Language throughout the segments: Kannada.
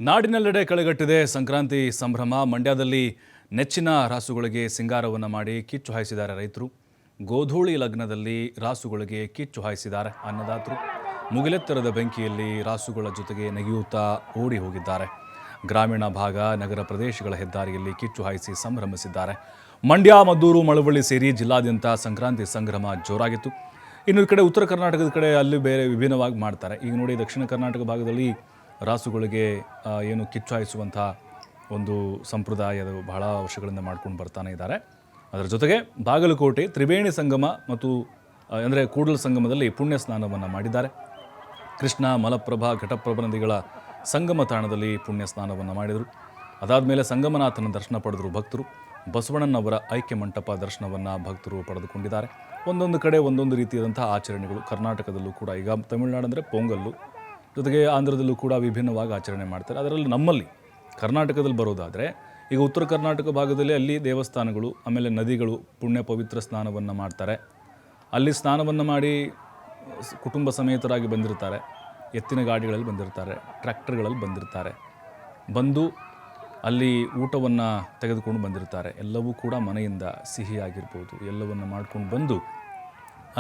ನಾಡಿನೆಲ್ಲೆಡೆ ಕಳೆಗಟ್ಟಿದೆ ಸಂಕ್ರಾಂತಿ ಸಂಭ್ರಮ. ಮಂಡ್ಯದಲ್ಲಿ ನೆಚ್ಚಿನ ರಾಸುಗಳಿಗೆ ಸಿಂಗಾರವನ್ನು ಮಾಡಿ ಕಿಚ್ಚು ಹಾಯಿಸಿದ್ದಾರೆ ರೈತರು. ಗೋಧೂಳಿ ಲಗ್ನದಲ್ಲಿ ರಾಸುಗಳಿಗೆ ಕಿಚ್ಚು ಹಾಯಿಸಿದ್ದಾರೆ ಅನ್ನದಾತರು. ಮುಗಿಲೆತ್ತರದ ಬೆಂಕಿಯಲ್ಲಿ ರಾಸುಗಳ ಜೊತೆಗೆ ನೆಗೆಯುತ್ತಾ ಓಡಿ ಹೋಗಿದ್ದಾರೆ. ಗ್ರಾಮೀಣ ಭಾಗ, ನಗರ ಪ್ರದೇಶಗಳ ಹೆದ್ದಾರಿಯಲ್ಲಿ ಕಿಚ್ಚು ಹಾಯಿಸಿ ಸಂಭ್ರಮಿಸಿದ್ದಾರೆ. ಮಂಡ್ಯ, ಮದ್ದೂರು, ಮಳವಳ್ಳಿ ಸೇರಿ ಜಿಲ್ಲಾದ್ಯಂತ ಸಂಕ್ರಾಂತಿ ಸಂಭ್ರಮ ಜೋರಾಗಿತ್ತು. ಇನ್ನು ಈ ಕಡೆ ಉತ್ತರ ಕರ್ನಾಟಕದ ಕಡೆ ಅಲ್ಲಿ ಬೇರೆ ವಿಭಿನ್ನವಾಗಿ ಮಾಡ್ತಾರೆ. ಈಗ ನೋಡಿ, ದಕ್ಷಿಣ ಕರ್ನಾಟಕ ಭಾಗದಲ್ಲಿ ರಾಸುಗಳಿಗೆ ಏನು ಕಿಚ್ಚು ಹಾಯಿಸುವಂಥ ಒಂದು ಸಂಪ್ರದಾಯದ ಬಹಳ ವರ್ಷಗಳಿಂದ ಮಾಡ್ಕೊಂಡು ಬರ್ತಾನೆ ಇದ್ದಾರೆ. ಅದರ ಜೊತೆಗೆ ಬಾಗಲಕೋಟೆ ತ್ರಿವೇಣಿ ಸಂಗಮ ಮತ್ತು ಅಂದರೆ ಕೂಡಲ ಸಂಗಮದಲ್ಲಿ ಪುಣ್ಯ ಸ್ನಾನವನ್ನು ಮಾಡಿದ್ದಾರೆ. ಕೃಷ್ಣ, ಮಲಪ್ರಭಾ, ಘಟಪ್ರಭಾ ನದಿಗಳ ಸಂಗಮ ತಾಣದಲ್ಲಿ ಪುಣ್ಯ ಸ್ನಾನವನ್ನು ಮಾಡಿದರು. ಅದಾದಮೇಲೆ ಸಂಗಮನಾಥನ ದರ್ಶನ ಪಡೆದರು ಭಕ್ತರು. ಬಸವಣ್ಣನವರ ಐಕ್ಯ ಮಂಟಪ ದರ್ಶನವನ್ನು ಭಕ್ತರು ಪಡೆದುಕೊಂಡಿದ್ದಾರೆ. ಒಂದೊಂದು ಕಡೆ ಒಂದೊಂದು ರೀತಿಯಾದಂಥ ಆಚರಣೆಗಳು. ಕರ್ನಾಟಕದಲ್ಲೂ ಕೂಡ ಈಗ ತಮಿಳುನಾಡು ಅಂದರೆ ಪೊಂಗಲ್ಲು, ಜೊತೆಗೆ ಆಂಧ್ರದಲ್ಲೂ ಕೂಡ ವಿಭಿನ್ನವಾಗಿ ಆಚರಣೆ ಮಾಡ್ತಾರೆ. ಅದರಲ್ಲಿ ನಮ್ಮಲ್ಲಿ ಕರ್ನಾಟಕದಲ್ಲಿ ಬರೋದಾದರೆ ಈಗ ಉತ್ತರ ಕರ್ನಾಟಕ ಭಾಗದಲ್ಲಿ ಅಲ್ಲಿ ದೇವಸ್ಥಾನಗಳು, ಆಮೇಲೆ ನದಿಗಳು ಪುಣ್ಯ ಪವಿತ್ರ ಸ್ನಾನವನ್ನು ಮಾಡ್ತಾರೆ. ಅಲ್ಲಿ ಸ್ನಾನವನ್ನು ಮಾಡಿ ಕುಟುಂಬ ಸಮೇತರಾಗಿ ಬಂದಿರ್ತಾರೆ. ಎತ್ತಿನ ಗಾಡಿಗಳಲ್ಲಿ ಬಂದಿರ್ತಾರೆ, ಟ್ರ್ಯಾಕ್ಟರ್ಗಳಲ್ಲಿ ಬಂದಿರ್ತಾರೆ. ಬಂದು ಅಲ್ಲಿ ಊಟವನ್ನು ತೆಗೆದುಕೊಂಡು ಬಂದಿರ್ತಾರೆ. ಎಲ್ಲವೂ ಕೂಡ ಮನೆಯಿಂದ ಸಿಹಿಯಾಗಿರ್ಬೋದು ಎಲ್ಲವನ್ನು ಮಾಡ್ಕೊಂಡು ಬಂದು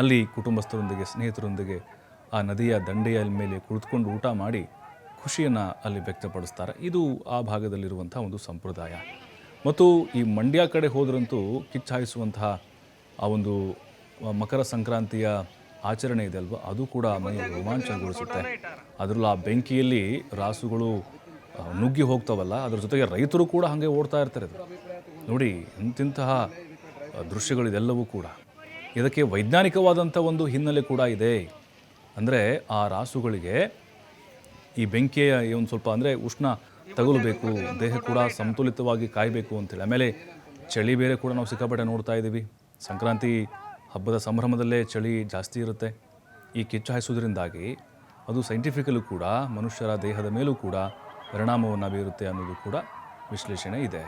ಅಲ್ಲಿ ಕುಟುಂಬಸ್ಥರೊಂದಿಗೆ, ಸ್ನೇಹಿತರೊಂದಿಗೆ ಆ ನದಿಯ ದಂಡೆಯ ಮೇಲೆ ಕುಳಿತುಕೊಂಡು ಊಟ ಮಾಡಿ ಖುಷಿಯನ್ನು ಅಲ್ಲಿ ವ್ಯಕ್ತಪಡಿಸ್ತಾರೆ. ಇದು ಆ ಭಾಗದಲ್ಲಿರುವಂಥ ಒಂದು ಸಂಪ್ರದಾಯ. ಮತ್ತು ಈ ಮಂಡ್ಯ ಕಡೆ ಹೋದ್ರಂತೂ ಕಿಚ್ಚಾಯಿಸುವಂತಹ ಆ ಒಂದು ಮಕರ ಸಂಕ್ರಾಂತಿಯ ಆಚರಣೆ ಇದೆ ಅಲ್ವ, ಅದು ಕೂಡ ಮೈ ರೋಮಾಂಚನಗೊಳಿಸುತ್ತೆ. ಅದರಲ್ಲೂ ಆ ಬೆಂಕಿಯಲ್ಲಿ ರಾಸುಗಳು ನುಗ್ಗಿ ಹೋಗ್ತಾವಲ್ಲ, ಅದ್ರ ಜೊತೆಗೆ ರೈತರು ಕೂಡ ಹಾಗೆ ಓಡ್ತಾ ಇರ್ತಾರೆ. ನೋಡಿ, ಇಂತಿಂತಹ ದೃಶ್ಯಗಳಿದೆಲ್ಲವೂ ಕೂಡ. ಇದಕ್ಕೆ ವೈಜ್ಞಾನಿಕವಾದಂಥ ಒಂದು ಹಿನ್ನೆಲೆ ಕೂಡ ಇದೆ. ಅಂದರೆ ಆ ರಾಸುಗಳಿಗೆ ಈ ಬೆಂಕಿಯ ಒಂದು ಸ್ವಲ್ಪ ಅಂದರೆ ಉಷ್ಣ ತಗುಲಬೇಕು, ದೇಹ ಕೂಡ ಸಮತೋಲಿತವಾಗಿ ಕಾಯಬೇಕು ಅಂತೇಳಿ. ಆಮೇಲೆ ಚಳಿ ಬೇರೆ ಕೂಡ ನಾವು ಸಿಕ್ಕಾಪಟ್ಟೆ ನೋಡ್ತಾ ಇದ್ದೀವಿ. ಸಂಕ್ರಾಂತಿ ಹಬ್ಬದ ಸಂಭ್ರಮದಲ್ಲೇ ಚಳಿ ಜಾಸ್ತಿ ಇರುತ್ತೆ. ಈ ಕಿಚ್ಚು ಹಾಯಿಸೋದ್ರಿಂದಾಗಿ ಅದು ಸೈಂಟಿಫಿಕಲ್ಲೂ ಕೂಡ ಮನುಷ್ಯರ ದೇಹದ ಮೇಲೂ ಕೂಡ ಪರಿಣಾಮವನ್ನು ಬೀರುತ್ತೆ ಅನ್ನೋದು ಕೂಡ ವಿಶ್ಲೇಷಣೆ ಇದೆ.